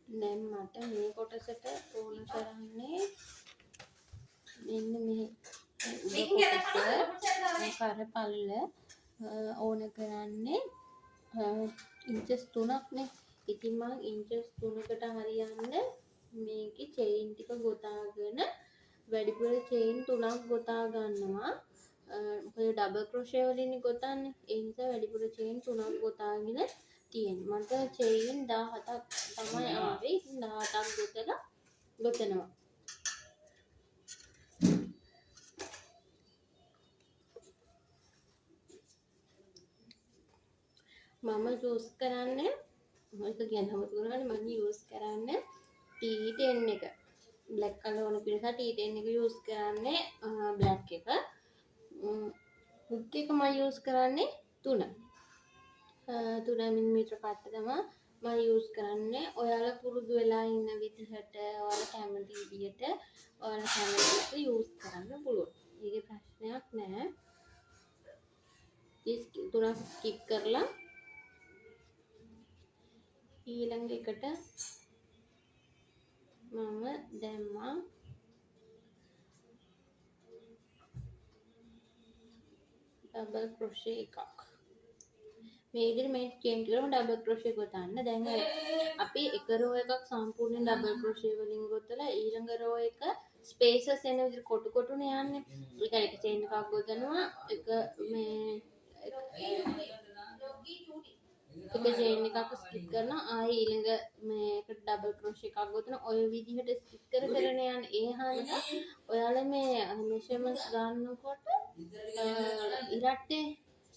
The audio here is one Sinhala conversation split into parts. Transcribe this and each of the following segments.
දැන් මට මේ කොටසට ඕන කරන්නේ මෙන්න මේ කර පල්ල ඕන කරන්නේ ඉන්චස් 3ක්නේ. ඉතින් මම ඉන්චස් 3කට හරියන්න මේකේ චේන් ටික ගොතාගෙන වැඩිපුර චේන් 3ක් ගොතා ගන්නවා. ඔය ඩබල් ක්‍රොෂේ වලින් ගොතන්නේ. ඒ නිසා වැඩිපුර චේන් 3ක් ගොතාගෙන තියෙනවා. මට චේන් 17ක් තමයි ආවේ. 18ක් ගොතනවා. මම යූස් කරන්නේ මොකද කියන්නේ හමුදුරන්නේ මම යූස් කරන්නේ T10 එක. බ්ලැක් කලර් ඕන නිසා T10 එක යූස් කරන්නේ බ්ලැක් එක. හුක් එක මම යූස් කරන්නේ 3 mm පට්ට තමයි මම යූස් කරන්නේ. ඔයාලා පුරුදු වෙලා ඉන්න විදිහට ඔයාලා කැමති විදිහට ඔයාලා කැමති යූස් කරන්න පුළුවන්. ඒකේ ප්‍රශ්නයක් නැහැ. ඉස් 3 ස්කිප් කරලා ඊළඟ එකට මම දැම්මා ඩබල් ක්‍රොෂේ එකක්. මේ විදිහට මේ චේන් ටිකම ඩබල් ක්‍රොෂේ ගොතන්න. දැන් අපි එක රෝ එකක් සම්පූර්ණයෙන් ඩබල් ක්‍රොෂේ වලින් ගොතලා ඊළඟ රෝ එක ස්පේසස් එන විදිහට කොටු කොටුනේ යන්නේ. ඒක එක චේන් එකක් ගොතනවා. එක චේන් එකක් ස්කිප් කරනවා. ආයේ ඊළඟ මේක ඩබල් ක්‍රොෂේ එකක් ගොතන ඔය විදිහට ස්කිප් කර කරන යන ඒ හන්ද ඔයාලා මේ මෙෂර්මන්ට්ස් ගන්නකොට ඉරට්ටේ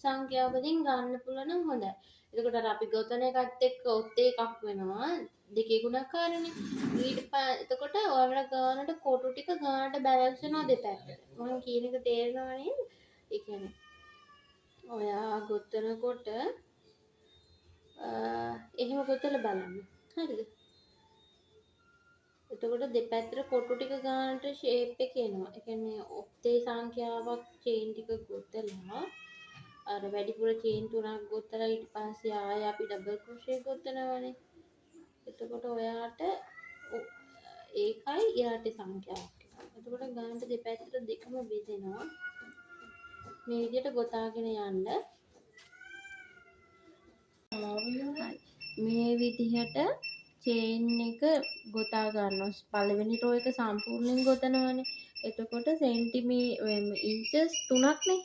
සංඛ්‍යාව වලින් ගන්න පුළුවන් නම් හොඳයි. එතකොට අර අපි ගොතන එකත් එක්ක ඔත්තේ එකක් වෙනවා. දෙකේ ගුණකාරනේ. එතකොට ඔයාලා ගානට කොටු ටික ගානට බැලන්ස් වෙනවා දෙපැත්තට. මම කියන එක තේරෙනව නේද? ඒ කියන්නේ ඔයා ගොතනකොට එහෙම ගොතලා බලන්න. හරිද? එතකොට දෙපැත්තට කොටු ටික ගානට ෂේප් එක එනවා. ඒ කියන්නේ ඔත්තේ සංඛ්‍යාවක් චේන් ටික ගොතලා අර වැඩිපුර චේන් 3ක් ගොතලා ඊට පස්සේ ආය අපි ඩබල් ක්‍රොෂේ ගොතනවනේ. එතකොට ඔයාට ඒකයි ඊට සංඛ්‍යාවක්. එතකොට ගානට දෙපැත්තට දෙකම බෙදෙනවා. මේ විදිහට ගොතාගෙන යන්න. මේ විදිහට චේන් එක ගොතා ගන්නවා. පළවෙනි රෝ එක සම්පූර්ණයෙන් ගොතනවානේ. එතකොට ඉන්චස් 3ක්නේ.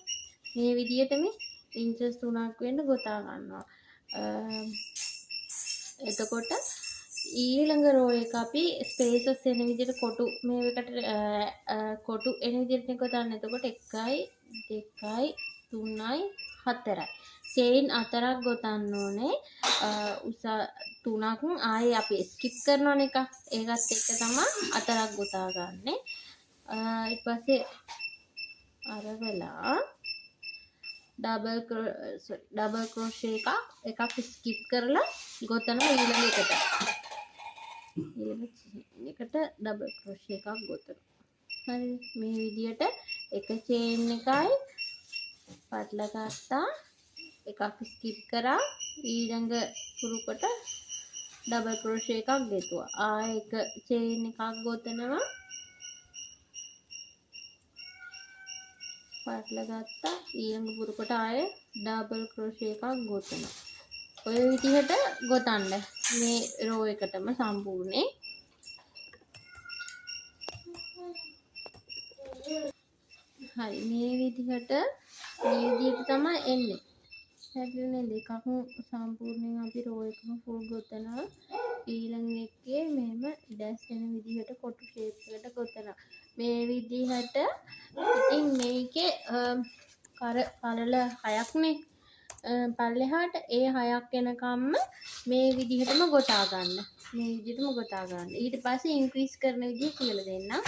මේ විදිහටම ඉන්චස් 3ක් වෙන්න ගොතා ගන්නවා. එතකොට ඊළඟ රෝ එක අපි ස්පේසස් එන විදිහට කොටු මේකට කොටු එන විදිහට ගොතන්න. එතකොට 1යි 2යි 3යි 4යි චේන් 4ක් ගොතන්න ඕනේ. උස 3ක් ආයේ අපි ස්කිප් කරනවන එක. ඒකත් එක්ක තමයි 4ක් ගොතා ගන්නෙ. ඊට පස්සේ අර වෙලා ඩබල් ක්‍රොෂේ එකක් ස්කිප් කරලා ගොතනවා ඊළඟ එකට. ඊළඟ එකට ඩබල් ක්‍රොෂේ එකක් ගොතනවා. හරි මේ විදිහට එක චේන් එකයි පටල ගත්තා. එකක් ස්කිප් කරා ඊළඟ පුරුකට ඩබල් ක්‍රොෂේ එකක් ගෙතුවා. ආයෙ එක චේන් එකක් ගොතනවා. පටල ගත්තා ඊළඟ පුරුකට ආයෙ ඩබල් ක්‍රොෂේ එකක් ගොතනවා. ඔය විදිහට ගොතන්න මේ රෝ එකටම සම්පූර්ණේ. හරි මේ විදිහට තමයි එන්නේ. හැබැයි දෙකක් සම්පූර්ණයෙන් අපි රෝ එකම ෆුල් ගොතනවා. ඊළඟ එකේ මෙහෙම ඩැෂ් වෙන විදිහට කොටු ෂේප් එකට ගොතනවා. මේ විදිහට ඉතින් මේකේ කර පළල 6ක්නේ. පල්ලෙහාට ඒ 6ක් එනකම්ම මේ විදිහටම ගොතා ගන්න. මේ විදිහටම ගොතා ගන්න. ඊට පස්සේ ඉන්ක්‍රීස් කරන විදිහ කියලා දෙන්නම්.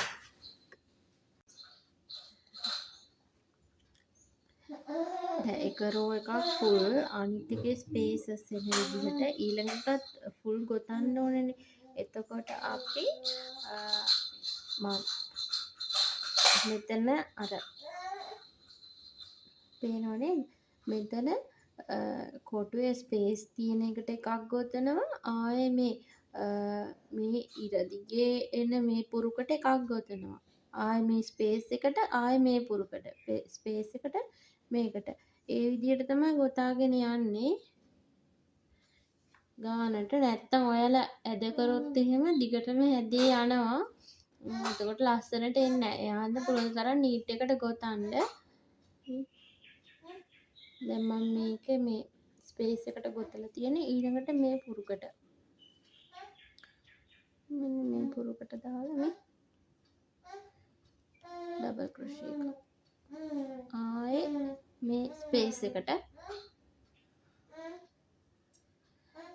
එක රෝ එකක් ෆුල් අනිත් එකේ ස්පේසස් එන විදිහට ඊළඟටත් ෆුල් ගොතන්න ඕනනේ. එතකොට අපි මෙතන අර පේනවනේ මෙතන කොටුවේ ස්පේස් තියෙන එකට එකක් ගොතනවා. ආයේ මේ මේ ඉර දිගේ එන මේ පුරුකට එකක් ගොතනවා. ආය මේ ස්පේස් එකට ආය මේ පුරුකට ස්පේස් එකට මේකට ඒ විදිහට තමයි ගොතාගෙන යන්නේ ගානට. නැත්තම් ඔයාලා ඇද කරොත් එහෙම දිගටම හැදී යනවා. එතකොට ලස්සනට එන්නේ නැහැ. එයාට පුළුවන් තරම් නීට් එකට ගොතන්න. දැන් මම මේක මේ ස්පේස් එකට ගොතලා තියෙන ඊළඟට මේ පුරුකට මෙන්න මේ පුරුකට දාලා මේ ඩබල් ක්‍රොෂේ එක ආයේ මේ ස්පේස් එකට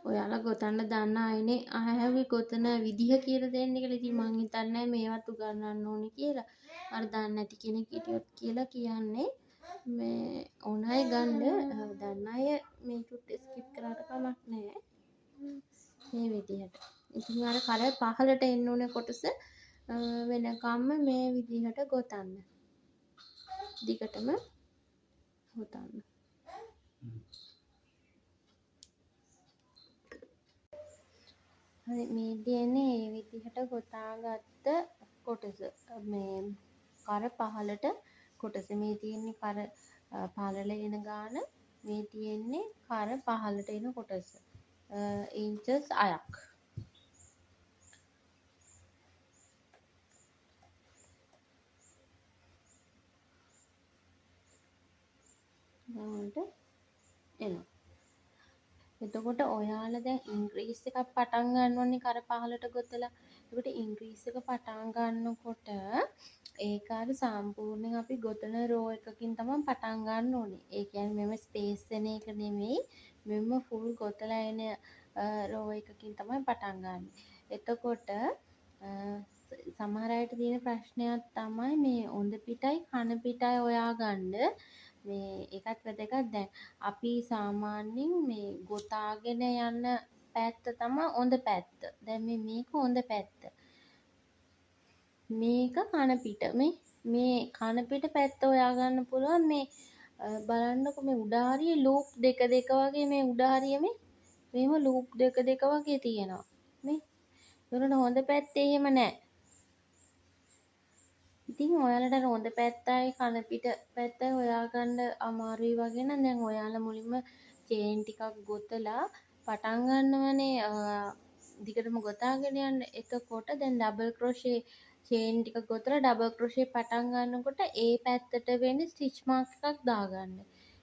ඔයාලා ගොතන්න දන්න අයනේ අයගේ ගොතන විදිහ කියලා දෙන්න කියලා. ඉතින් මං හිතන්නේ මේවත් උගන්වන්න ඕනේ කියලා. අර දන්නේ නැති කෙනෙක් හිටියොත් කියලා කියන්නේ මේ ඕන අය ගන්න දන්න අය මේ චුට්ට ස්කිප් කරාට කමක් නැහැ. මේ විදිහට. ඉතින් අර කර පහලට එන්න ඕනේ කොටස වෙනකම්ම මේ විදිහට ගොතන්න. දිගටම ගොතන්න. හරි මේ තියෙන්නේ මේ විදිහට ගොතාගත්ත කොටස. මේ කර පහලට කොටස මේ තියෙන්නේ කර පහලට එන ගාන මේ තියෙන්නේ කර පහලට එන කොටස. ඉන්චස් 6ක්. ගානට එනවා. එතකොට ඔයාලා දැන් ඉන්ක්‍රීස් එකක් පටන් ගන්න ඕනේ කර පහලට ගොතලා. එතකොට ඉන්ක්‍රීස් එක පටන් ගන්නකොට ඒක අර සම්පූර්ණයෙන් අපි ගොතන රෝ එකකින් තමයි පටන් ගන්න ඕනේ. ඒ කියන්නේ මෙම ස්පේස් වෙන එක නෙමෙයි. මෙම ෆුල් ගොතලා එන රෝ එකකින් තමයි පටන් ගන්න. එතකොට සමහර අයට තියෙන ප්‍රශ්නයක් තමයි මේ හොඳ පිටයි කන පිටයි හොයාගන්න. මේ ඒකත් වැදගත්. දැන් අපි සාමාන්‍යයෙන් මේ ගොතාගෙන යන පැත්ත තමයි හොඳ පැත්ත. දැන් මේක හොඳ පැත්ත. මේක කන පිට. මේ කන පිට පැත්ත හොයාගන්න පුළුවන්. මේ බලන්නකො මේ උඩ හරිය ලූප් දෙක වගේ මේ උඩ හරිය මෙහෙම ලූප් දෙක වගේ තියෙනවා. මේ ඒකට හොඳ පැත්තේ එහෙම නැහැ. ඉතින් ඔයාලට හොඳ පැත්තයි කන පිට පැත්තයි හොයාගන්න අමාරුයි වගේ නම් දැන් ඔයාලා මුලින්ම චේන් ටිකක් ගොතලා පටන් ගන්නවනේ දිගටම ගොතාගෙන යන්න. එතකොට දැන් ඩබල් ක්‍රොෂේ චේන් ටික ගොතලා ඩබල් ක්‍රොෂේ පටන් ගන්නකොට ඒ පැත්තට වෙන්නේ ස්ටිච් මාක් එකක් දාගන්න.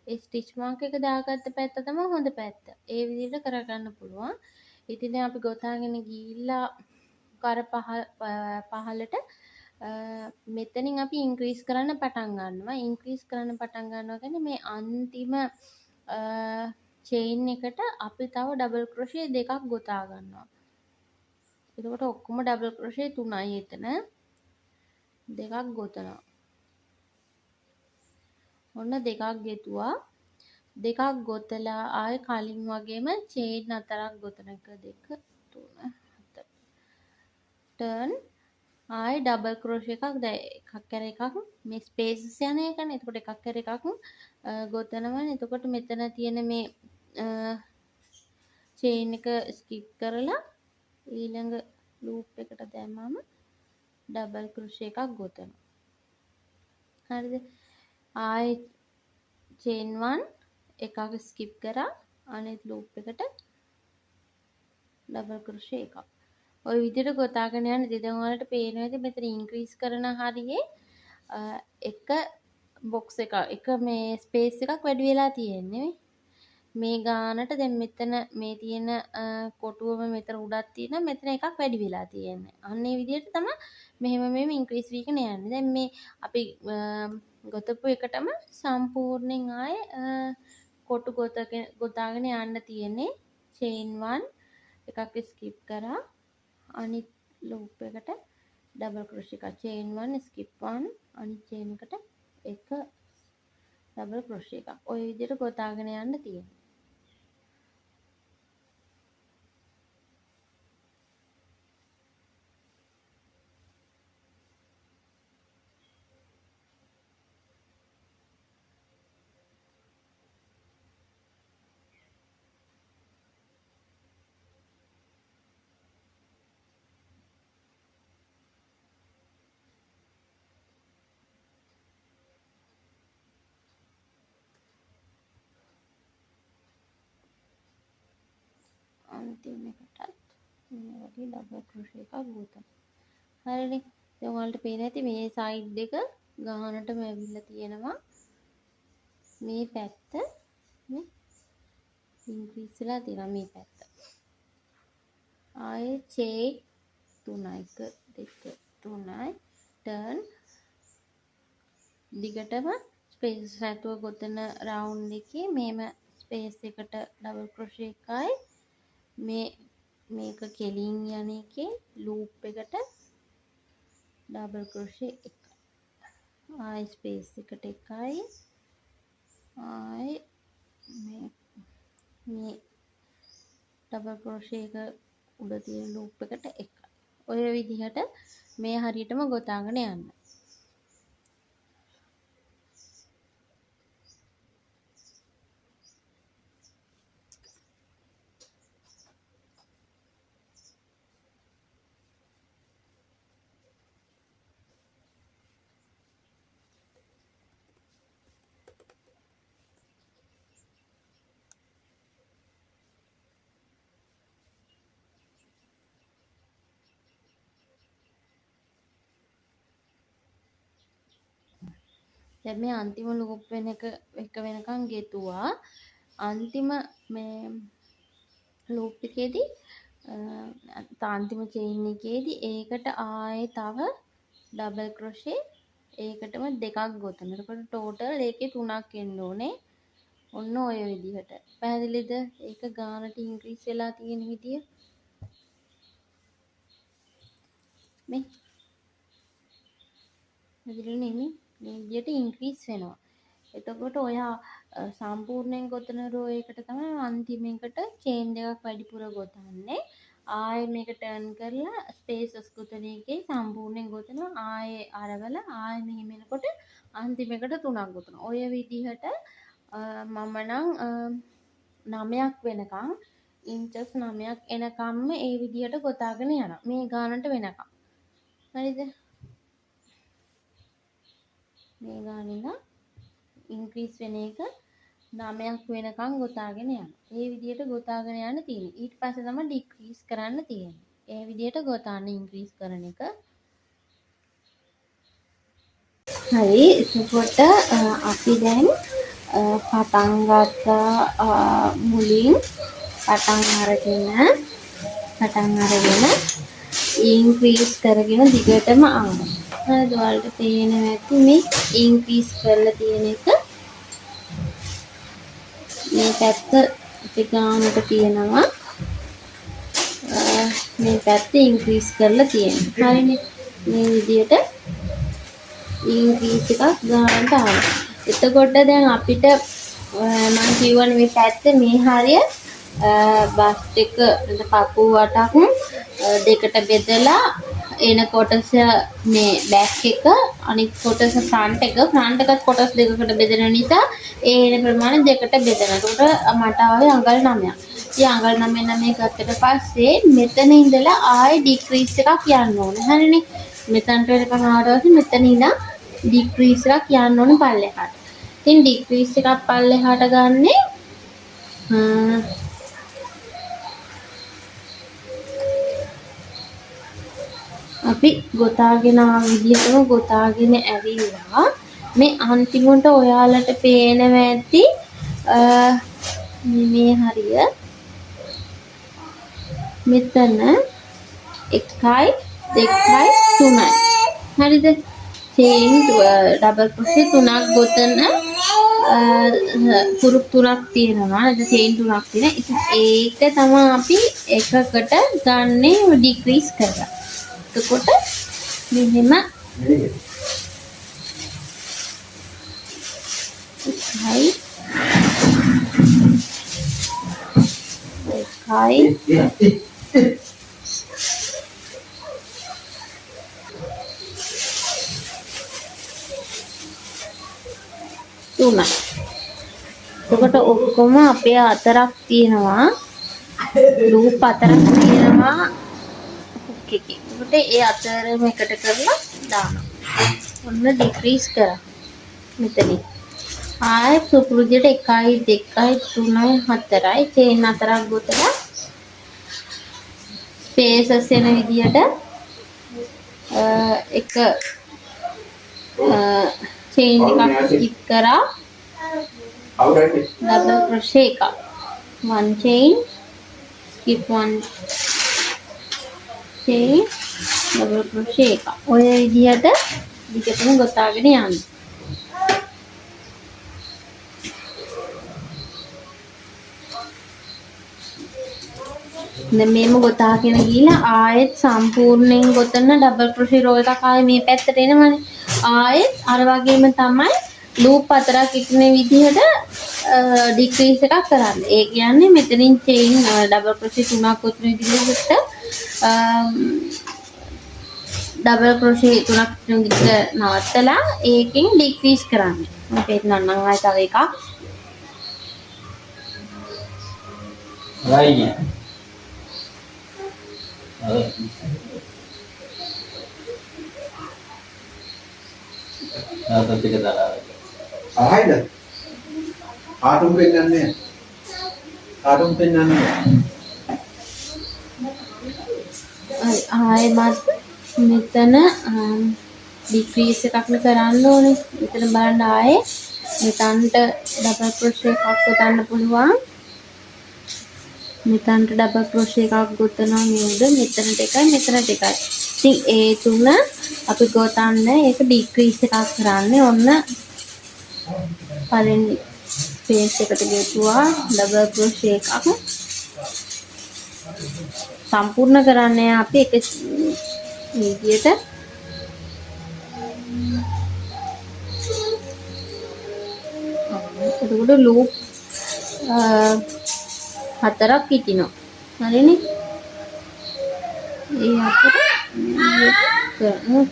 ඒ ස්ටිච් මාක් එක දාගත්ත පැත්ත තමයි හොඳ පැත්ත. ඒ විදිහට කරගන්න පුළුවන්. ඉතින් දැන් අපි ගොතාගෙන ගිහිල්ලා කර පහලට මෙතනින් අපි ඉන්ක්‍රීස් කරන්න පටන් ගන්නවා. ඉන්ක්‍රීස් කරන්න පටන් ගන්නවා කියන්නේ මේ අන්තිම චේන් එකට අපි තව ඩබල් ක්‍රොෂේ දෙකක් ගොතා ගන්නවා. එතකොට ඔක්කොම ඩබල් ක්‍රොෂේ 3යි එතන. දෙකක් ගොතනවා. ඔන්න දෙකක් ගෙතුවා. දෙකක් ගොතලා ආයේ කලින් වගේම චේන් 4ක් ගොතන 1 2 3 4 ටර්න් ආයේ ඩබල් ක්‍රොෂේ එකක් දැන් එකක් කර එකක් මේ ස්පේසස් යන එකනේ. එතකොට එකක් කර එකක් ගොතනවනේ. එතකොට මෙතන තියෙන මේ චේන් එක ස්කිප් කරලා ඊළඟ ලූප් එකට දැම්මම ඩබල් ක්‍රොෂේ එකක් ගොතනවා. හරිද? ආයේ චේන් 1 එකක් ස්කිප් කරා අනිත් ලූප් එකට ඩබල් ක්‍රොෂේ එකක්. ඔය විදිහට ගොතාගෙන යන ඉතින් දැන් ඔයාලට පේනවා ඇති මෙතන ඉන්ක්‍රීස් කරන හරියේ එක බොක්ස් එක එක මේ ස්පේස් එකක් වැඩි වෙලා තියෙන්නේ. මේ ගානට දැන් මෙතන මේ තියෙන කොටුවම මෙතන උඩක් තියෙනවා. මෙතන එකක් වැඩි වෙලා තියෙන්නේ. අන්න ඒ විදිහට තමයි මෙහෙම ඉන්ක්‍රීස් වීගෙන යන්නේ. දැන් මේ අපි ගොතපු එකටම සම්පූර්ණයෙන් ආයේ කොටු ගොතාගෙන යන්න තියෙන්නේ. චේන් 1 එකක් ස්කිප් කරා අනිත් ලූප් එකට ඩබල් ක්‍රොෂේ එකක්. චේන් 1 ස්කිප් 1 අනිත් චේන් එකට එක ඩබල් ක්‍රොෂේ එකක්. ඔය විදිහට ගොතාගෙන යන්න තියෙනවා. අන්තිම එකටත් මේ වගේ ඩබල් ක්‍රොෂේ එකක් ගොතන්න. හරිනේ. දැන් ඔයාලට පේන ඇති මේ සයිඩ් එක ගානටම ඇවිල්ලා තියෙනවා. මේ පැත්ත මේ ඉන්ක්‍රීස් වෙලා තියෙනවා මේ පැත්ත. ආයේ චේන් 3 1 2 3යි ටර්න් දිගටම ස්පේස් නැතුව ගොතන රවුන්ඩ් එකේ මේම ස්පේස් එකට ඩබල් ක්‍රොෂේ එකයි මේක කෙලින් යන එකේ ලූප් එකට ඩබල් ක්‍රොෂේ එකයි. ආයි ස්පේස් එකට එකයි. ආයි මේ ඩබල් ක්‍රොෂේ එක උඩ තියෙන ලූප් එකට එකයි. ඔය විදිහට මේ හරියටම ගොතාගෙන යන්න. දැන් මේ අන්තිම ලූප් වෙන එක වෙනකන් ගෙතුවා. අන්තිම මේ ලූප් එකේදී අන්තිම චේන් එකේදී ඒකට ආයේ තව ඩබල් ක්‍රොෂේ ඒකටම දෙකක් ගොතන. එතකොට ටෝටල් ඒකේ 3ක් එන්න ඕනේ. ඔන්න ඔය විදිහට. පැහැදිලිද? ඒක ගානට ඉන්ක්‍රීස් වෙලා තියෙන විදිය. මේ පැහැදිලිනේ මේ විදිහට ඉන්ක්‍රීස් වෙනවා. එතකොට ඔයා සම්පූර්ණයෙන් ගොතන රෝ එකට තමයි අන්තිම එකට චේන් දෙකක් වැඩිපුර ගොතන්නේ. ආයේ මේක ටර්න් කරලා ස්පේසස් ගොතන එකේ සම්පූර්ණයෙන් ගොතනවා. ආයේ අරවල ආයේ මෙහෙම එනකොට අන්තිම එකට 3ක් ගොතනවා. ඔය විදිහට මම නම් 9ක් වෙනකන් ඉන්චස් 9ක් එනකම්ම ඒ විදිහට ගොතාගෙන යනවා. මේ ගානට වෙනකම්. හරිද? මේ ගානින්ද ඉන්ක්‍රීස් වෙන එක 9ක් වෙනකන් ගොතාගෙන යනවා. ඒ විදිහට ගොතාගෙන යන්න තියෙන්නේ. ඊට පස්සේ තමයි ඩික්‍රීස් කරන්න තියෙන්නේ. ඒ විදිහට ගොතාන්න ඉන්ක්‍රීස් කරන එක. හරි. එතකොට අපි දැන් පටන් ගත්තා මුලින් පටන් අරගෙන ඉන්ක්‍රීස් කරගෙන දිගටම ආවා. හරිද? ඔයාලට පේනවා ඇති මේ ඉන්ක්‍රීස් කරලා තියෙන එක. මේ පැත්ත අපි ගානට තියෙනවා. මේ පැත්ත ඉන්ක්‍රීස් කරලා තියෙනවා. හරිනේ. මේ විදිහට ඉන්ක්‍රීස් එකක් ගානට ආවා. එතකොට දැන් අපිට මම කියවනේ මේ පැත්ත මේ හරිය බස්ට් එක පපුව වටක් දෙකට බෙදලා එන කොටස මේ බෑක් එක අනිත් කොටස ෆ්‍රන්ට් එකත් කොටස් දෙකකට බෙදෙන නිසා ඒ එන ප්‍රමාණය දෙකට බෙදෙනවා. ඒකට මට ආවේ අඟල් 9ක්. ඉතින් අඟල් 9 ගත්තට පස්සේ මෙතන ඉඳලා ආයේ ඩික්‍රීස් එකක් යන්න ඕනේ. හරිනේ. මෙතනට වෙනකන් ආවට පස්සේ මෙතන ඉඳන් ඩික්‍රීස් එකක් යන්න ඕනේ පල්ලෙහාට. ඉතින් ඩික්‍රීස් එකක් පල්ලෙහාට ගන්නේ අපි ගොතාගෙන විදිහටම ගොතාගෙන ඇවිල්ලා මේ අන්තිමට ඔයාලට පේනවා ඇති මේ හරිය මෙතන 1යි 2යි 3යි. හරිද? චේන් ඩබල් ක්‍රොෂේ 3ක් ගොතන පුරුක් 3ක් තියෙනවා. නේද? චේන් 3ක් තියෙන. ඉතින් ඒක තමයි අපි එකකට ගන්නේ ඩික්‍රීස් කරලා. එතකොට මෙහෙම එකයි තුනයි. එතකොට ඔක්කොම අපේ 4ක් තියෙනවා. ලූප් 4ක් තියෙනවා හුක් එකේ. එතකොට ඒ 4ම එකට කරලා දානවා. ඔන්න ඩික්‍රීස් කරා. මෙතනින්. ආයෙත් සුපුරුදියට 1යි 2යි 3යි 4යි චේන් 4ක් ගොතලා ස්පේසස් එන විදියට එක චේන් එකක් ස්කිප් කරා ඩබල් ක්‍රොෂේ එකක් one chain skip one chain double crochet එකක් ඔය විදියට දිගටම ගොතාගෙන යන්න. දැන් මේම ගොතාගෙන ගිහලා ආයෙත් සම්පූර්ණයෙන් ගොතන ඩබල් ක්‍රොෂේ රෝ එකක් ආයෙ මේ පැත්තට එනවනේ. ආයෙත් අර වගේම තමයි ලූප් 4ක් ඉක්න විදිහට ඩික්‍රීස් එකක් කරන්න. ඒ කියන්නේ මෙතනින් චේන් ඩබල් ක්‍රොෂේ 3ක් ගොතන විදිහට ඩබල් ක්‍රොෂේ 3ක් විදිහට නවත්තලා ඒකෙන් ඩික්‍රීස් කරන්න. මම පෙන්නන්නම් ආයෙ තව එකක්. right. ආයිද ආටුම් පෙන්නන්නේ ආයෙමත් මෙතන ඩික්‍රීස් එකක් කරන්න ඕනේ. මෙතන බලන්න ආයේ මෙතනට ඩබල් ක්‍රොෂේ එකක් ගොතන්න පුළුවන්. මෙතනට ඩබල් ක්‍රොෂේ එකක් ගොතනවා නේද? මෙතනට එකයි මෙතනට එකයි. ඉතින් ඒ තුන අපි ගොතන්න ඒක ඩික්‍රීස් එකක් කරන්නේ. ඔන්න පළවෙනි ස්පේස් එකට ගෙතුවා ඩබල් ක්‍රොෂේ එකක්. සම්පූර්ණ කරන්නේ අපි එක විදියට එතකොට ලූප් 4ක් හිටිනවා. හරිනේ. ඒ අතර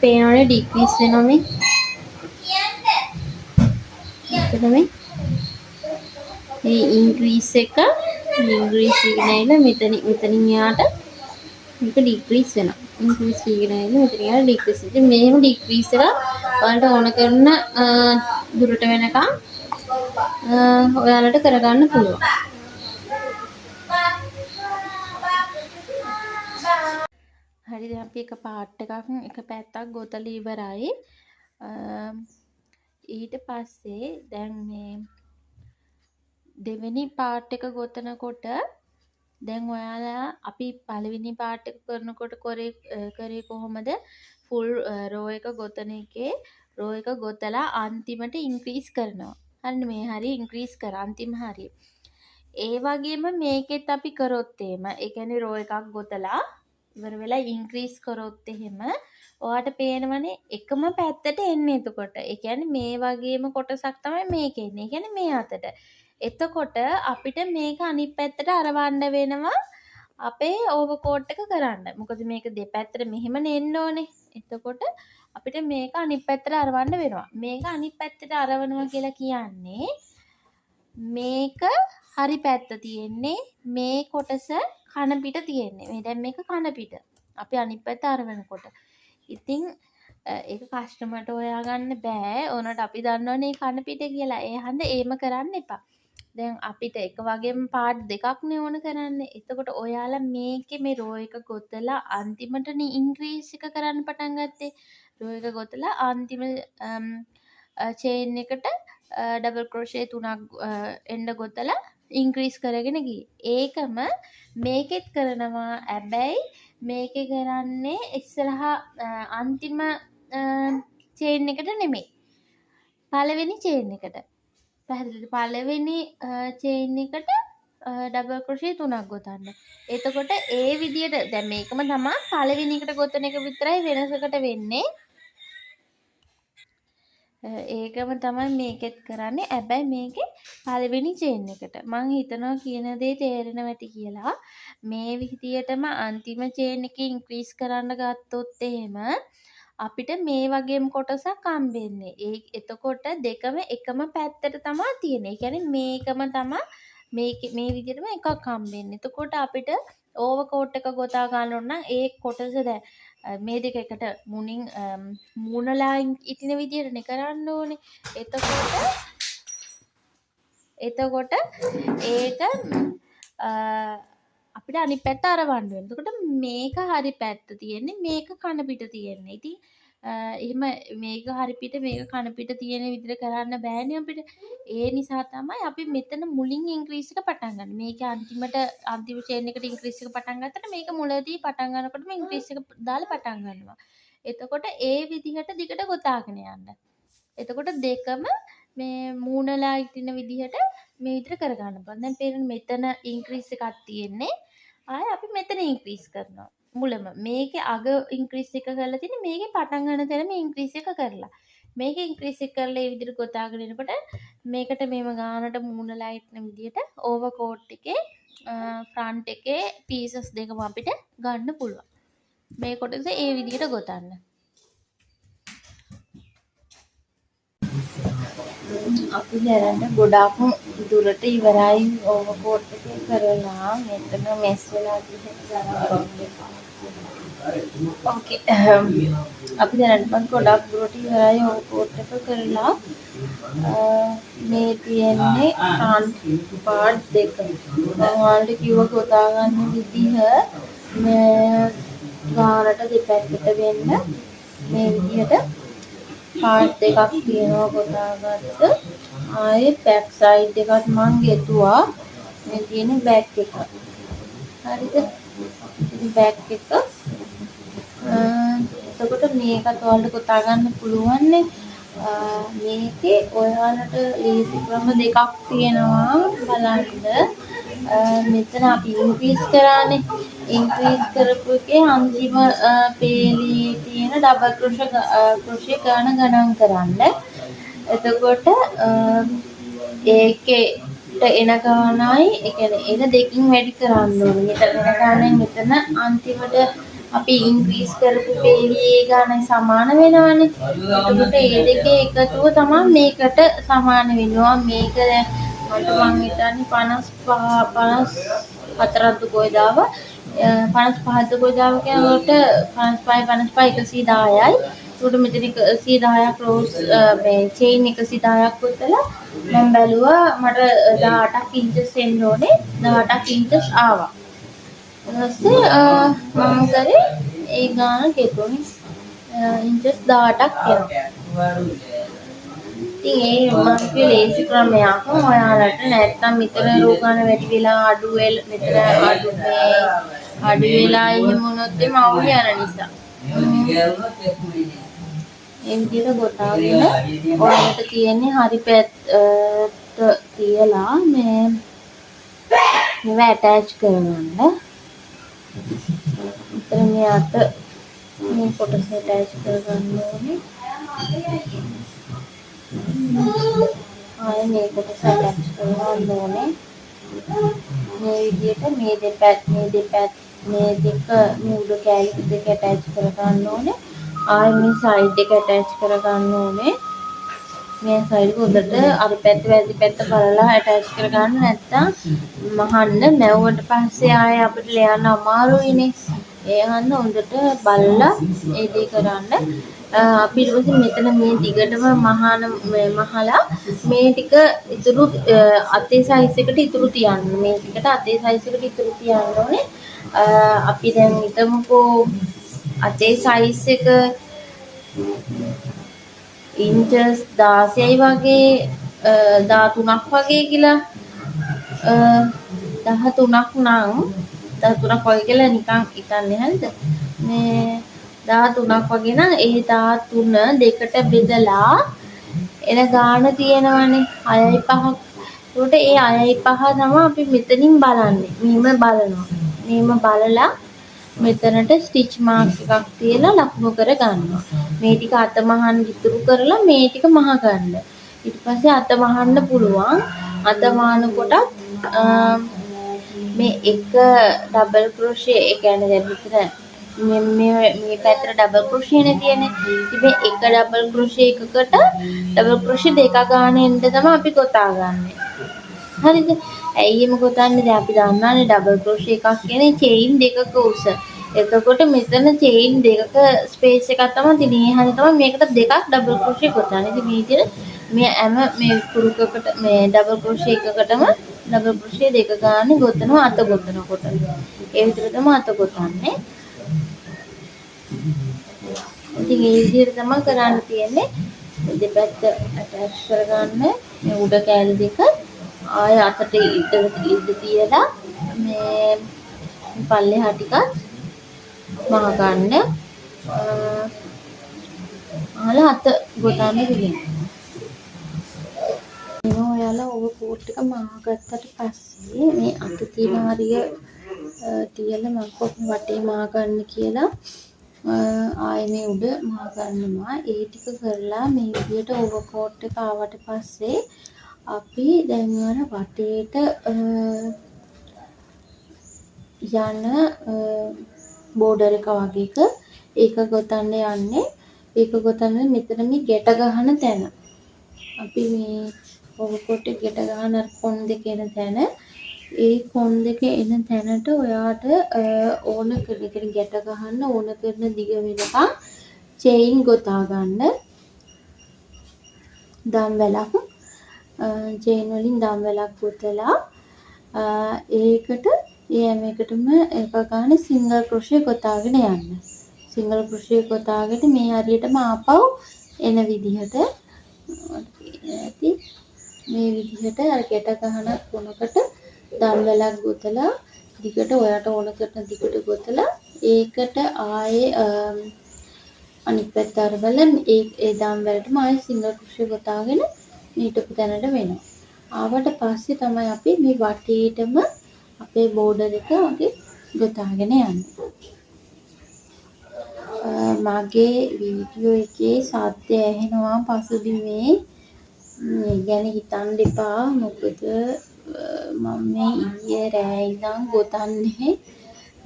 පේනවනේ ඩික්‍රීස් වෙනවා මේ. එතන මේ ඉන්ක්‍රීස් එක ඉන්ක්‍රීස් වෙගෙන මෙතනින් යාට මේක ඩික්‍රීස් වෙනවා. ඉන්ක්‍රීස් වෙගෙන මෙතන යාට ඩික්‍රීස්. ඉතින් මේම ඩික්‍රීස් එක ඔයාලට ඕන කරන දුරට වෙනකම් ඔයාලට කරගන්න පුළුවන්. හරි දැන් අපි එක පාර්ට් එකක් එක පැත්තක් ගොතලා ඉවරයි. ඊට පස්සේ දැන් මේ දෙවෙනි පාර්ට් එක ගොතනකොට දැන් ඔයාලා අපි පළවෙනි පාර්ට් එක කරනකොට කරේ කොහොමද? ෆුල් රෝ එක ගොතන එකේ රෝ එක ගොතලා අන්තිමට ඉන්ක්‍රීස් කරනවා. හරිනේ මේ හරිය ඉන්ක්‍රීස් කර අන්තිම හරිය. ඒ වගේම මේකෙත් අපි කරොත් එහෙම ඒ කියන්නේ රෝ එකක් ගොතලා ඉවර වෙලා ඉන්ක්‍රීස් කරොත් එහෙම ඔයාට පේනවනේ එකම පැත්තට එන්නේ එතකොට. ඒ කියන්නේ මේ වගේම කොටසක් තමයි මේක එන්නේ. ඒ කියන්නේ මේ අතට. එතකොට අපිට මේක අනිත් පැත්තට අරවන්න වෙනවා අපේ ඕවර්කෝට් එක කරන්න. මොකද මේක දෙපැත්තට මෙහෙම නෙන්න ඕනේ. එතකොට අපිට මේක අනිත් පැත්තට අරවන්න වෙනවා. මේක අනිත් පැත්තට අරවනවා කියලා කියන්නේ මේක හරි පැත්ත තියෙන්නේ මේ කොටස කන පිට තියෙන්නේ. මේ දැන් මේක කන පිට. අපි අනිත් පැත්ත අරවනකොට. ඉතින් ඒක කස්ටමර්ට හොයාගන්න බෑ. ඕනට අපි දන්නවනේ කන පිට කියලා. ඒ හන්ද ඒම කරන්න එපා. දැන් අපිට එක වගේම පාර්ට් දෙකක් නේ ඕන කරන්නේ. එතකොට ඔයාලා මේකේ මේ රෝ එක ගොතලා අන්තිමටනේ ඉන්ක්‍රීස් එක කරන්න පටන් ගත්තේ. රෝ එක ගොතලා අන්තිම චේන් එකට ඩබල් ක්‍රොෂේ 3ක් එන්න ගොතලා ඉන්ක්‍රීස් කරගෙන ගියේ. ඒකම මේකෙත් කරනවා. හැබැයි මේකේ කරන්නේ ඉස්සරහා අන්තිම චේන් එකට නෙමෙයි. පළවෙනි චේන් එකට. පැහැදිලිද? පළවෙනි චේන් එකට ඩබල් ක්‍රොෂේ 3ක් ගොතන්න. එතකොට ඒ විදියට දැන් මේකම තමයි පළවෙනි එකට ගොතන එක විතරයි වෙනසකට වෙන්නේ. ඒකම තමයි මේකෙත් කරන්නේ. හැබැයි මේකේ පළවෙනි චේන් එකට. මං හිතනවා කියන දේ තේරෙනවා ඇති කියලා. මේ විදියටම අන්තිම චේන් එකේ ඉන්ක්‍රීස් කරන්න ගත්තොත් එහෙම අපිට මේ වගේම කොටසක් හම්බෙන්නේ. එතකොට දෙකම එකම පැත්තට තමයි තියෙන්නේ. ඒ කියන්නේ මේකම තමයි මේ විදිහටම එකක් හම්බෙන්නේ. එතකොට අපිට ඕවර්කෝට් එක ගොතා ගන්න ඕන නම් ඒ කොටස දැන් මේ දෙක එකට මුණින් මූණලා ඉතින විදිහටනේ කරන්න ඕනේ. එතකොට ඒක අපිට අනිත් පැත්ත අරවන්න වෙනවා. එතකොට මේක හරි පැත්ත තියෙන්නේ මේක කන පිට තියෙන්නේ. ඉතින් එහෙම මේක හරි පිට මේක කන පිට තියෙන විදිහට කරන්න බෑනේ අපිට. ඒ නිසා තමයි අපි මෙතන මුලින් ඉන්ක්‍රීස් එක පටන් ගන්න. මේක අන්තිම චේන් එකට ඉන්ක්‍රීස් එක පටන් ගත්තට මේක මුලදී පටන් ගන්නකොටම ඉන්ක්‍රීස් එක දාලා පටන් ගන්නවා. එතකොට ඒ විදිහට දිගට ගොතාගෙන යන්න. එතකොට දෙකම මේ මූණලා ඉතින විදිහට මේ විදිහට කරගන්න පුළුවන්. දැන් පේන්නේ මෙතන ඉන්ක්‍රීස් එකක් තියෙන්නේ. ආයෙ අපි මෙතන ඉන්ක්‍රීස් කරනවා. මුලම මේකේ අග ඉන්ක්‍රීස් එක කරලා තියෙන්නේ මේකේ පටන් ගන්න තැනම ඉන්ක්‍රීස් එක කරලා. මේක ඉන්ක්‍රීස් එක කරලා මේ විදිහට ගොතාගෙන එනකොට මේකට මේව ගානට මූණලා ඉන්න විදිහට ඕවර්කෝට් එකේ ෆ්‍රන්ට් එකේ පීසස් දෙකම අපිට ගන්න පුළුවන්. මේ කොටස ඒ විදිහට ගොතන්න. අපි දැනට ගොඩාක් දුරට ඉවරයි ඕවර්කෝට් එක කරලා මෙතන මෙස් වෙලා තියෙනවා. ඕකේ. අපි දැනට ගොඩාක් දුරට ඉවරයි ඕවර්කෝට් එක කරලා මේ තියෙන්නේ ෆ්‍රන්ට් පාර්ට් දෙක. මම ඔයාලට කිව්වා ගොතා ගන්න විදිහ මේ ගානට දෙපැත්තට වෙන්න මේ විදිහට පාර්ට් දෙකක් තියෙනවා ගොතාගත්ත. ආයේ බෑක් සයිඩ් එකත් මං ගෙතුවා. මේ තියෙන බෑක් එක. හරිද? ඉතින් බෑක් එක එතකොට මේකත් ඔයාලට ගොතා ගන්න පුළුවන් නේ. මේකේ ඔයාලට ලේසි ක්‍රම දෙකක් තියෙනවා බලන්න. මෙතන අපි ඉන්ක්‍රීස් කරානේ. ඉන්ක්‍රීස් කරපු එකේ අන්තිම පේලියේ තියෙන ඩබල් ක්‍රොෂේ ගණන් කරන්න. එතකොට ඒකේට එන ගානයි ඒ කියන්නේ එන දෙකින් වැඩි කරන්න ඕනේ. මෙතන එන ගානයි මෙතන අන්තිමට අපි ඉන්ක්‍රීස් කරපු පේලියේ ගානයි සමාන වෙනවනේ. එතකොට මේ දෙකේ එකතුව තමයි මේකට සමාන වෙනවා. මේක දැන් මට මං හිතන්නේ 54ක් කොයිද ආවා 55ක් කොයිද ආවා කියනකොට 55 110යි. උඩ මෙතන 110ක් රෝස් මේ චේන් 110ක් පුතලා මම බැලුවා මට 18ක් ඉන්චස් එන්න ඕනේ 18ක් ඉන්චස් ආවා. ඊට පස්සේ මම කරේ ඒ ගාන ගෙතුනේ ඉන්චස් 18ක් එනවා. ඉතින් ඒ මම කිව්වේ ලේසි ක්‍රමයක්. ඔයාලට නැත්තම් මෙතන රෝගාන වැඩි වෙලා අඩු වෙලා එහෙම වුණොත් එම අවුල් යන නිසා. ඒ විදිහට ගොතාගෙන ඔයාලට තියෙන්නේ හරි පැත්ත තියලා මේව ඇටච් කරගන්න. මෙතන මේ අත මේ කොටස ඇටච් කරගන්න ඕනේ. ආයේ මේ කොටස ඇටච් කරගන්න ඕනේ. මේ විදිහට මේ දෙක මේ උඩ කැලි දෙක ඇටච් කරගන්න ඕනේ. ආයේ මේ සයිඩ් එක ඇටච් කරගන්න ඕනේ. මේ සයිඩ් උඩට අර පැත්ත වැදි පැත්ත බලලා ඇටච් කරගන්න නැත්තම් මහන්න මැව්වට පස්සේ ආයේ අපිට ලියන්න අමාරුයිනේ. ඒ අහන්න හොඳට බලලා ඒ දේ කරන්න. අපි ඊට පස්සේ මෙතන මේ දිගටම මහලා මේ ටික ඉතුරු අතේ සයිස් එකට ඉතුරු තියන්න. මේ ටිකට අතේ සයිස් එකට ඉතුරු තියන්න ඕනේ. අපි දැන් හිතමුකෝ අතේ සයිස් එක ඉන්චස් 16යි වගේ 13ක් වගේ කියලා 13ක් නම් 13ක් වගේ කියලා නිකන් හිතන්නේ හරිද? මේ 13ක් වගේ නම් ඒ 13 දෙකට බෙදලා එන ගාන තියෙනවනේ 6යි 5ක්. ඒකට ඒ 6යි 5 තමයි අපි මෙතනින් බලන්නේ. මෙහෙම බලනවා. මෙහෙම බලලා මෙතනට ස්ටිච් මාක් එකක් තියලා ලකුණු කර ගන්නවා. මේ ටික අත මහන්න ඉතුරු කරලා මේ ටික මහ ගන්න. ඊට පස්සේ අත මහන්න පුළුවන්. අත මහනකොට මේ එක ඩබල් ක්‍රොෂේ ඒ කියන්නේ දැන් මෙතන මේ පැත්තට ඩබල් ක්‍රොෂේනේ තියෙන්නේ. ඉතින් මේ එක ඩබල් ක්‍රොෂේ එකකට ඩබල් ක්‍රොෂේ දෙක ගන්න එන්න තමයි අපි ගොතාගන්නේ. හරිද? ඇයි එහෙම ගොතන්නේ? දැන් අපි දන්නානේ ඩබල් ක්‍රොෂේ එකක් කියන්නේ චේන් දෙකක උස. එතකොට මෙතන චේන් දෙකක ස්පේස් එකක් තමයි තියෙන්නේ. ඒ හැටි තමයි මේකට දෙකක් ඩබල් ක්‍රොෂේ ගොතන්නේ. ඉතින් මේ විදිහට මේ හැම මේ කුරුකකට මේ ඩබල් ක්‍රොෂේ එකකටම ඩබල් ක්‍රොෂේ දෙක ගානේ ගොතනවා අත ගොතනකොට. ඒ විදිහට තමයි අත ගොතන්නේ. ඉතින් ඒ විදිහට තමයි කරන්න තියෙන්නේ. දෙපැත්ත ඇටච් කරගන්න මේ උඩ කෑලි දෙක ආය අතට ඉද්ද තියලා මේ පල්ලෙහා ටිකක් මහ ගන්න. අහලා අත ගොතන්න දෙන්න. ඔයාලා ඔය කෝට් එක මාගත්තට පස්සේ මේ අත තියෙන හරිය තියලා මම කොහොම වටේ මා ගන්න කියලා ආයේ මේ උඩ මා ගන්නවා. ඒ ටික කරලා මේ විදියට ඕවර් කෝට් එක ආවට පස්සේ අපි දැන් අර වටේට යන බෝඩර් එක වගේක ඒක ගොතන්න යන්නේ. ඒක ගොතන්න මෙතන මේ ගැට ගහන තැන. අපි මේ ඔවකොට් එක ගැට ගහන කොන් දෙක එන තැන ඒ කොන් දෙක එන තැනට ඔයාට ඕන කරන ගැට ගහන්න ඕන කරන දිග වෙනකම් චේන් ගොතා ගන්න. දම් වැලක් චේන් වලින් දම් වැලක් ගොතලා ඒකට හැම එකටම එක ගානේ සිංගල් ක්‍රොෂේ ගොතාගෙන යන්න. සිංගල් ක්‍රොෂේ ගොතාගෙන මේ හරියටම ආපහු එන විදිහට ඇති මේ විදිහට අර ගැට ගහන කොනකට දම් වැලක් ගොතලා දිගට ඔයාට ඕන කරන දිගට ගොතලා ඒකට ආයේ අනිත් පැත්ත අරවල ඒ දම් වැලටම ආයේ සිංගල් ක්‍රොෂේ ගොතාගෙන ඊටපු තැනට වෙනවා. ආවට පස්සේ තමයි අපි මේ වටේටම අපේ බෝඩර් එක වගේ ගොතාගෙන යන්නේ. මගේ වීඩියෝ එකේ සද්ද ඇහෙනවා පසුබිමේ. මේ ගැන හිතන්න එපා. මොකද මම මේ ඊයේ රෑ ඉඳන් ගොතන්නේ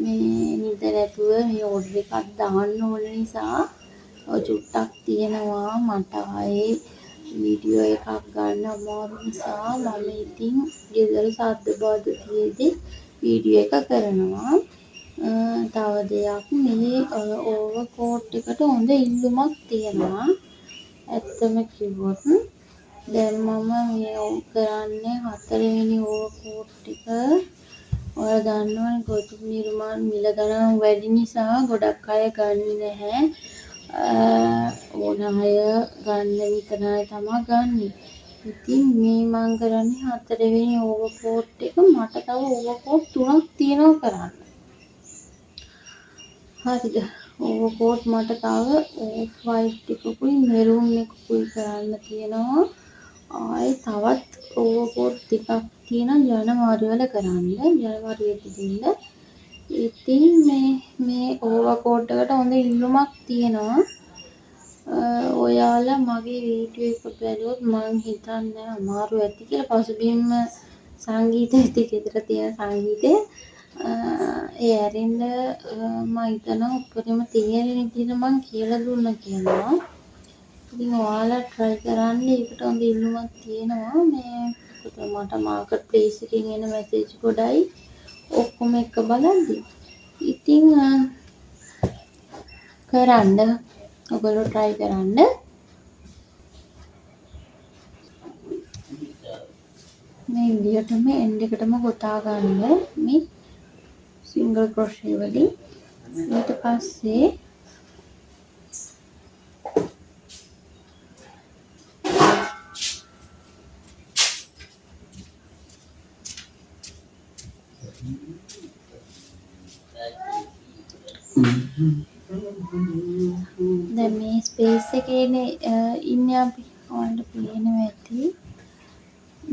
මේ නිද නැතුව මේ ඕඩර් එකක් දාන්න ඕන නිසා චුට්ටක් තියෙනවා මට ආයේ වීඩියෝ එකක් ගන්න අමාරු නිසා මම ඉතින් ගෙදර සද්ද බාධ තියෙද්දි වීඩියෝ එක කරනවා. තව දෙයක් මේ ඕවර් කෝට් එකට හොඳ ඉල්ලුමක් තියෙනවා. ඇත්තම කිව්වොත් දැන් මම මේ කරන්නේ 4 වෙනි ඕවර් කෝට් එක. ඔයාලා දන්නවනේ ගොතුම් නිර්මාණ මිල ගණන් වැඩි නිසා ගොඩක් අය ගන්නේ නැහැ. ඕන අය ගන්න විතරයි තමයි ගන්නෙ. ඉතින් මේ මම කරන්නේ 4 වෙනි ඕවර් කෝට් එක. මට තව ඕවර් කෝට් 3ක් තියෙනවා කරන්න. හරිද? ඕවර් කෝට් මට තව ඕෆ් වයිට් එකකුයි මෙරූන් එකකුයි කරන්න තියෙනවා. ආයේ තවත් ඕවර් කෝට් ටිකක් තියෙනවා ජනවාරි වල කරන්න. ජනවාරියට දෙන්න. ඉතින් මේ ඕවර් කෝට් එකට හොඳ ඉල්ලුමක් තියෙනවා. ඔයාලා මගේ වීඩියෝ එක බැලුවොත් මං හිතන්නේ අමාරු ඇති කියලා. පසුබිම් සංගීතය ඇති ගෙදර තියෙන සංගීතය ඒ ඇරෙන්න මම හිතනවා උඩරම තේරෙන විදිහට මං කියලා දුන්නා කියනවා. ඉතින් ඔයාලා try කරන්න. ඒකට හොඳ ඉල්ලුමක් තියෙනවා. මේ මට මාකට් ප්ලේස් එකකින් එන මැසේජ් ගොඩයි ඔක්කොම එක බලද්දි. ඉතින් කරන්න ඔයගොල්ලෝ try කරන්න. මේ විදිහටම එන්ඩ් එකටම ගොතා ගන්න මේ සිංගල් ක්‍රොෂේ වලින්. ඊට පස්සේ දැන් මේ ස්පේස් එකේනේ ඉන්නේ අපි. ඔයාලට පේනවා ඇති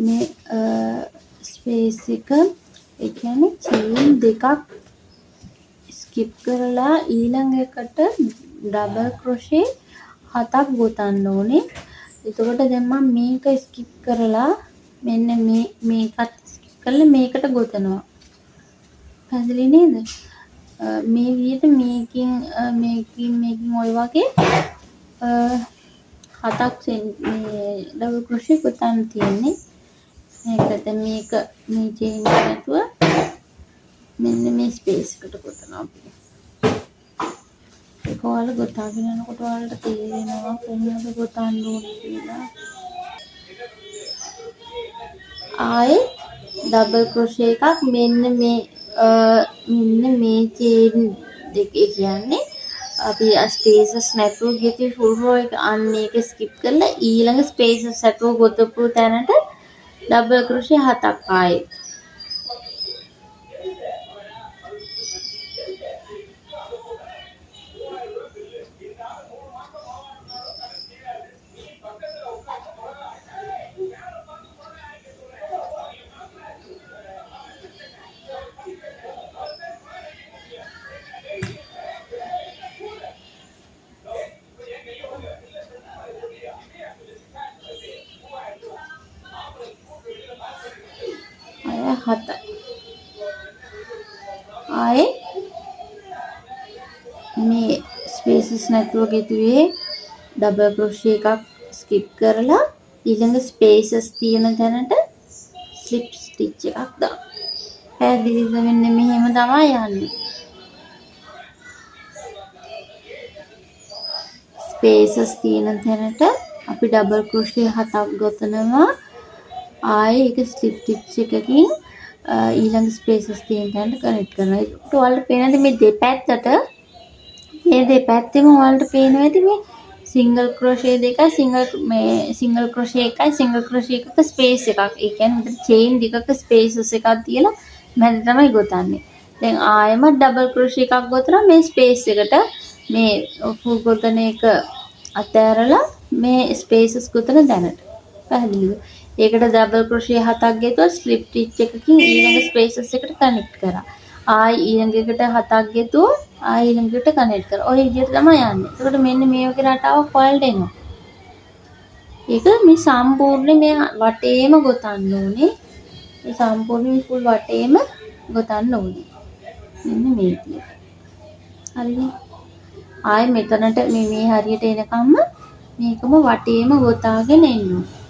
මේ ස්පේස් එක. ඒ කියන්නේ චේන් දෙකක් ස්කිප් කරලා ඊළඟ එකට ඩබල් ක්‍රොෂේ 7ක් ගොතන්න ඕනේ. එතකොට දැන් මම මේක ස්කිප් කරලා මෙන්න මේකත් ස්කිප් කරලා මේකට ගොතනවා. පැහැදිලි නේද? මේ විදිහට මේකින් ඔය වගේ 7ක් මේ ඩබල් ක්‍රොෂේ ගොතන්න තියෙන්නේ. මේකට මේක මේ චේන් එක නැතුව මෙන්න මේ ස්පේස් එකට ගොතනවා අපි. ඒක ඔයාලා ගොතාගෙන යනකොට ඔයාලට තේරෙනවා කොහොමද ගොතන්න ඕනේ කියලා. ආයේ ඩබල් ක්‍රොෂේ එකක් මෙන්න මේ චේන් දෙකේ කියන්නේ අපි ස්පේසස් නැතුව ගිහින් ෆුල් රෝ එක අන්න ඒක ස්කිප් කරලා ඊළඟ ස්පේසස් නැතුව ගොතපු තැනට ඩබල් ක්‍රොෂේ 7ක් ආයේ අය 7යි ආයේ මේ ස්පේසස් නැතුව ගෙතුවේ ඩබල් ක්‍රොෂේ එකක් ස්කිප් කරලා ඊළඟ ස්පේසස් තියෙන තැනට ස්ලිප් ස්ටිච් එකක් දාන්න. පැහැදිලිද? මෙන්න මෙහෙම තමයි යන්නේ. ස්පේසස් තියෙන තැනට අපි ඩබල් ක්‍රොෂේ 7ක් ගොතනවා. ආයේ ඒක ස්ලිප් ස්ටිච් එකකින් ඊළඟ ස්පේසස් තියෙන තැනට කනෙක්ට් කරනවා. ඒකට ඔයාලට පේනද මේ දෙපැත්තට මේ දෙපැත්තෙම ඔයාලට පේනවා ඇති මේ සිංගල් ක්‍රොෂේ දෙකයි සිංගල් ක්‍රොෂේ එකයි සිංගල් ක්‍රොෂේ එකක ස්පේස් එකක්. ඒ කියන්නේ මෙතන චේන් දෙකක ස්පේසස් එකක් තියලා මැද තමයි ගොතන්නේ. දැන් ආයෙම ඩබල් ක්‍රොෂේ එකක් ගොතලා මේ ස්පේස් එකට මේ ෆුල් ගොතන එක අතෑරලා මේ ස්පේසස් ගොතන දැනට. පැහැදිලිද? ඒකට ඩබල් ක්‍රොෂේ 7ක් ගෙතුවා ස්ලිප් ස්ටිච් එකකින් ඊළඟ ස්පේසස් එකට කනෙක්ට් කරා. ආයි ඊළඟ එකට 7ක් ගෙතුවා ආයි ඊළඟට කනෙක්ට් කරා. ඔය විදිහට තමයි යන්නේ. එතකොට මෙන්න මේ වගේ රටාවක් ඔයාලට එනවා. ඒක මේ සම්පූර්ණ මේ වටේම ගොතන්න ඕනේ. මේ සම්පූර්ණ ෆුල් වටේම ගොතන්න ඕනේ. මෙන්න මේ විදිහට. හරිනේ. ආයි මෙතනට මේ හරියට එනකම්ම මේකම වටේම ගොතාගෙන එන්න ඕනේ.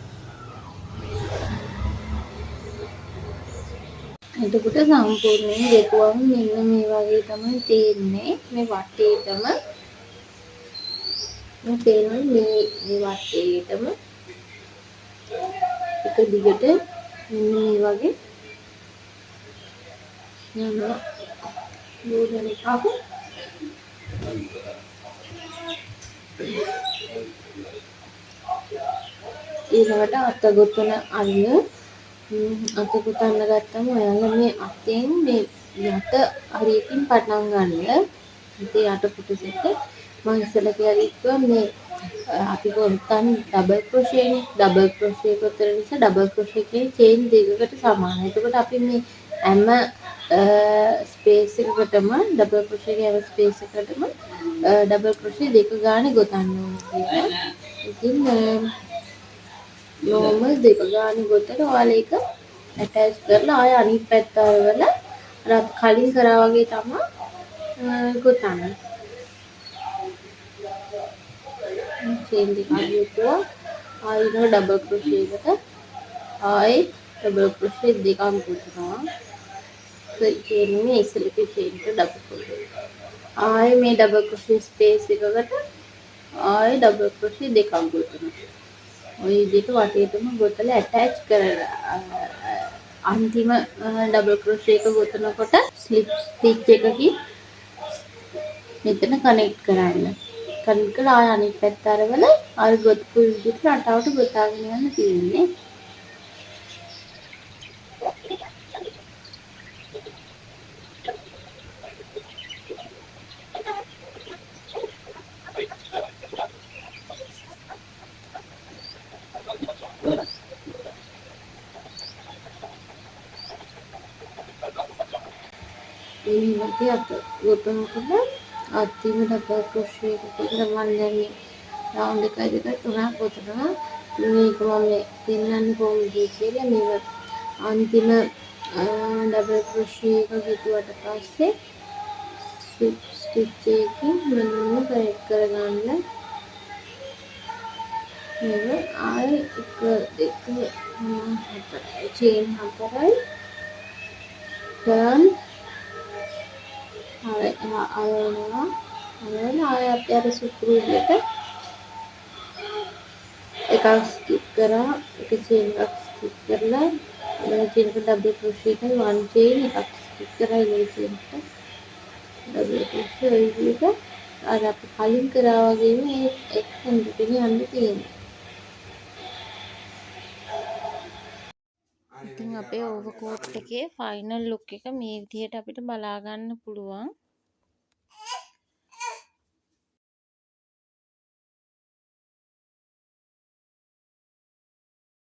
එතකොට සම්පූර්ණයෙන් ගෙතුවම මෙන්න මේ වගේ තමයි තියෙන්නේ. මේ වටේටම මේ පේනවා මේ වටේටම එක දිගට මෙන්න මේ වගේ යනවා. නෝඩන එකක් ඊළඟට අත ගොතන අරිය අත ගොතන්න ගත්තම ඔයාලා මේ අතෙන් මේ යට හරියකින් පටන් ගන්න. ඉතින් යට පුටුසෙට මම ඉස්සෙල්ලා කියලා මේ අපි ගොතන් ඩබල් ක්‍රොෂේනේ. ඩබල් ක්‍රොෂේ ගොතන නිසා ඩබල් ක්‍රොෂේ කියන්නේ චේන් දෙකකට සමානයි. එතකොට අපි මේ හැම ස්පේස් එකකටම ඩබල් ක්‍රොෂේ හැම ස්පේස් එකකටම ඩබල් ක්‍රොෂේ දෙක ගානේ ගොතන්න ඕනේ කියලා. ඉතින් normal දෙක ගානේ ගොතලා ඔයාලා ඒක ඇටච් කරලා ආය අනිත් පැත්ත අරවලා අර කලින් කරා වගේ තමයි ගොතන්නේ. චේන් දෙක අදියුවා ආයෙ ඩබල් ක්‍රොෂේ එකට ආයෙ ඩබල් ක්‍රොෂේ දෙකක් ගොතනවා. ඒ කියන්නේ ඉස්සෙල්ලා චේන් එක ඩබල් ක්‍රොෂේ. ආයෙ මේ ඩබල් ක්‍රොෂේ ස්පේස් එකකට ආයෙ ඩබල් ක්‍රොෂේ දෙකක් ගොතනවා. ඔය විදිහට වටේටම ගොතලා ඇටච් කරලා අන්තිම ඩබල් ක්‍රොෂේ එක ගොතනකොට ස්ලිප් ස්ටිච් එකකින් මෙතන කනෙක්ට් කරන්න. කනෙක්ට් කරලා ආය අනිත් පැත්ත අරවලා අර ගොතපු විදිහට රටාවට ගොතාගෙන යන්න තියෙන්නේ. මේ වගේ අත ගොතනකොට අන්තිම ඩබල් ක්‍රොෂේ එකකට මම දැන් මේ රවුන්ඩ් එකයි දෙකයි තුනක් ගොතනවා. මේක මම පෙන්නන්නේ කොහොමද කියලා. මේක අන්තිම ඩබල් ක්‍රොෂේ එක ගෙතුවට පස්සේ ස්ලිප් ස්ටිච් එකකින් මෙන්න කනෙක්ට් කරගන්න. මේක ආයෙ 1 2 3 4 චේන් 4යි turn අයනවා ආයෙ අපි අර සුපුරු විදිහට එකක් ස්කිප් කරා එක චේන් එකක් ස්කිප් කරලා ලේසියට ඩබල් ක්‍රොෂේ එකයි වන් චේන් එකක් ස්ටික් කරයි ලේසියට ඩබල් ක්‍රොෂේ ඔය විදිහට අර අපි කලින් කරා වගේම ඒ එක්කෙනෙක්ගෙන යන්න තියෙනවා. ඉතින් අපේ ඕවර්කෝට් එකේ ෆයිනල් ලුක් එක මේ විදිහට අපිට බලා ගන්න පුළුවන්.